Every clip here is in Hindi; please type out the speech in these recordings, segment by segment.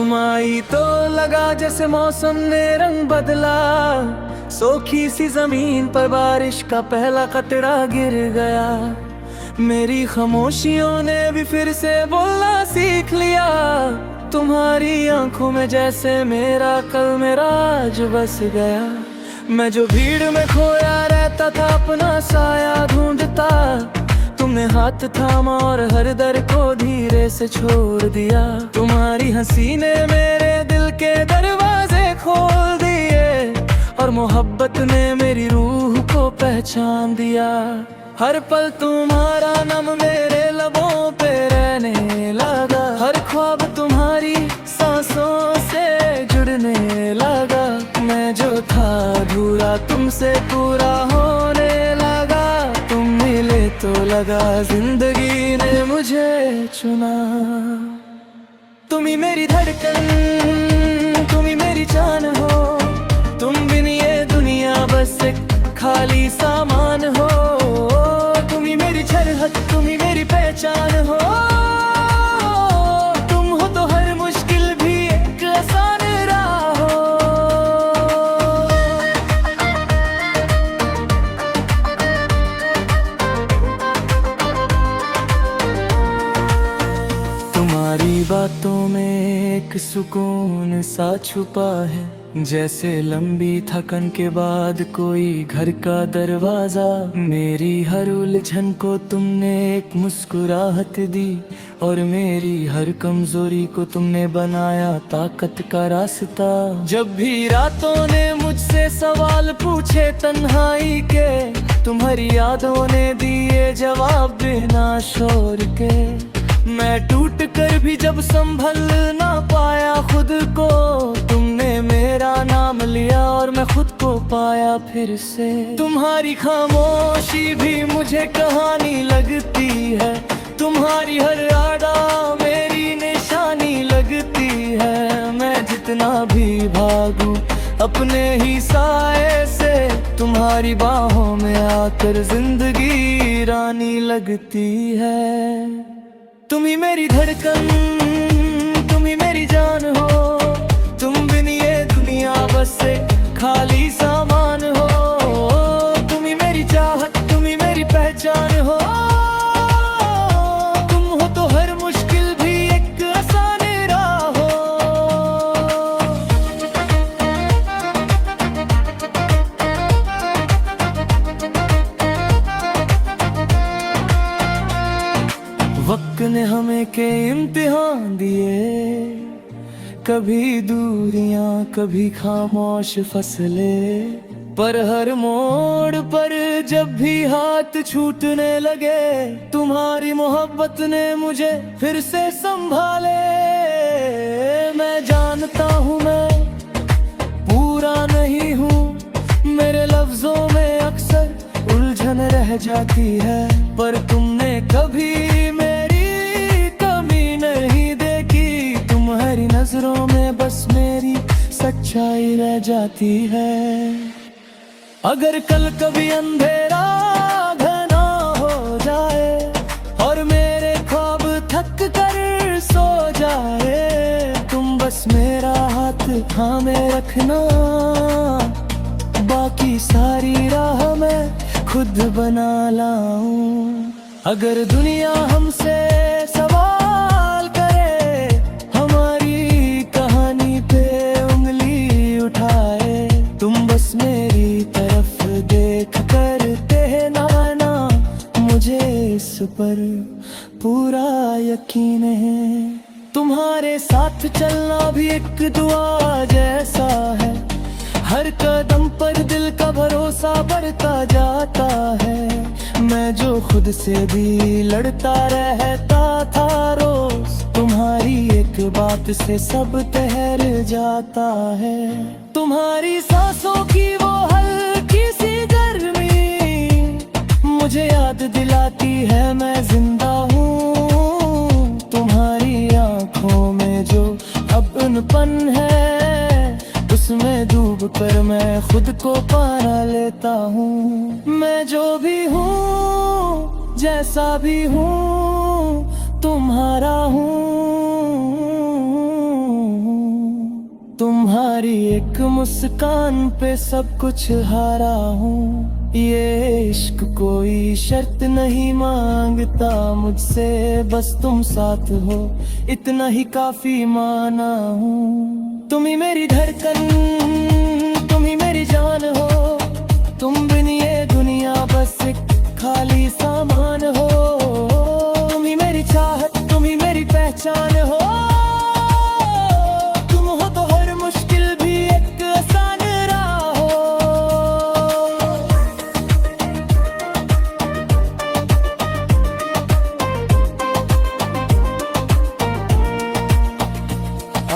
तुम आई तो लगा जैसे मौसम ने रंग बदला। सोखी सी जमीन पर बारिश का पहला कतरा गिर गया। मेरी खामोशियों ने भी फिर से बोलना सीख लिया। तुम्हारी आंखों में जैसे मेरा कल मेरा आज बस गया। मैं जो भीड़ में खोया रहता था अपना साया ढूंढता, तुमने हाथ थामा और हर दर को धीरे से छोड़ दिया। तुम्हारी हंसी ने मेरे दिल के दरवाजे खोल दिए और मोहब्बत ने मेरी रूह को पहचान दिया। हर पल तुम्हारा नाम मेरे लबों पे रहने लगा। हर ख्वाब तुम्हारी सांसों से जुड़ने लगा। मैं जो था अधूरा तुमसे पूरा होने लगा। तुम मिले तो लगा जिंदगी ने मुझे चुना। तुम ही मेरी धड़कन, तुम ही मेरी जान हो। तुम बिन ये दुनिया बस एक खाली सामान हो। तुम ही मेरी सरहद, तुम ही मेरी पहचान हो। तुम हो तो हर मुश्किल भी एक आसान राह हो। तुम्हारी बातों में एक सुकून सा छुपा है, जैसे लंबी थकन के बाद कोई घर का दरवाजा। मेरी हर उलझन को तुमने एक मुस्कुराहट दी और मेरी हर कमजोरी को तुमने बनाया ताकत का रास्ता। जब भी रातों ने मुझसे सवाल पूछे तन्हाई के, तुम्हारी यादों ने दिए जवाब बिना शोर के। मैं टूट कर भी जब संभल ना पाया खुद को, तुमने मेरा नाम लिया और मैं खुद को पाया फिर से। तुम्हारी खामोशी भी मुझे कहानी लगती है। तुम्हारी हर आड़ा मेरी निशानी लगती है। मैं जितना भी भागूं अपने ही साए से, तुम्हारी बाहों में आकर जिंदगी रानी लगती है। तुम ही मेरी धड़कन, तुम ही मेरी जान हो। तुम बिन ये दुनिया बस एक खाली सामान हो। तुम ही मेरी चाहत, तुम ही मेरी पहचान हो। तुम हो तो हर मुश्किल भी एक आसान राह हो। वक्त ने हमें के इम्तिहान दिए, कभी दूरियां कभी खामोश फसलें। पर हर मोड़ पर जब भी हाथ छूटने लगे, तुम्हारी मोहब्बत ने मुझे फिर से संभाले। मैं जानता हूँ मैं पूरा नहीं हूँ, मेरे लफ्जों में अक्सर उलझन रह जाती है। पर तुमने कभी नजरों में बस मेरी सच्चाई रह जाती है। अगर कल कभी अंधेरा घना हो जाए और मेरे ख्वाब थक कर सो जाए, तुम बस मेरा हाथ थामे रखना। बाकी सारी राह मैं खुद बना लाऊं। अगर दुनिया हमसे सवाल करे, हमारी कहानी पे उंगली उठाए, तुम बस मेरी तरफ देख कर कहना, मुझे इस पर पूरा यकीन है। तुम्हारे साथ चलना भी एक दुआ जैसा है। हर कदम पर दिल का भरोसा बढ़ता जाता है। मैं जो खुद से भी लड़ता रहता था रोज, तुम्हारी एक बात से सब ठहर जाता है। तुम्हारी सांसों की वो हल्की सी गर्मी मुझे याद दिलाती है मैं जिंदा हूँ। तुम्हारी आंखों में जो अपनपन है, उसमें डूब कर मैं खुद को पाना लेता हूँ। मैं जो भी हूँ, जैसा भी हूँ, तुम्हारा हूँ। तुम्हारी एक मुस्कान पे सब कुछ हारा हूँ। ये इश्क कोई शर्त नहीं मांगता मुझसे, बस तुम साथ हो इतना ही काफी माना हूँ। तुम ही मेरी धड़कन, तुम ही मेरी जान हो, तुम बिन ये दुनिया बस एक खाली सामान हो। तुम ही मेरी चाहत, तुम ही मेरी पहचान हो, तुम हो तो हर मुश्किल भी एक आसान राह हो।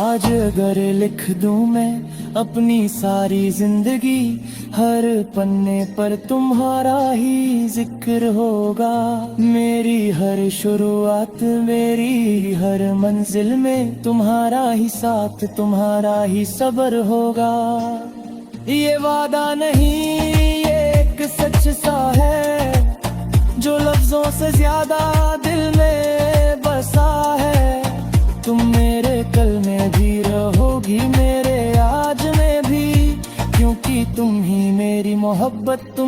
आज अगर लिख दूं मैं अपनी सारी जिंदगी, हर पन्ने पर तुम्हारा ही जिक्र होगा। मेरी हर शुरुआत, मेरी हर मंजिल में तुम्हारा ही साथ, तुम्हारा ही सब्र होगा। ये वादा नहीं, ये एक सच सा है जो लफ्जों से ज्यादा दिल में बसा है। तुम मेरे कल में भी रहोगी, मेरे आज में भी, क्योंकि तुम ही मेरी मोहब्बत, तुम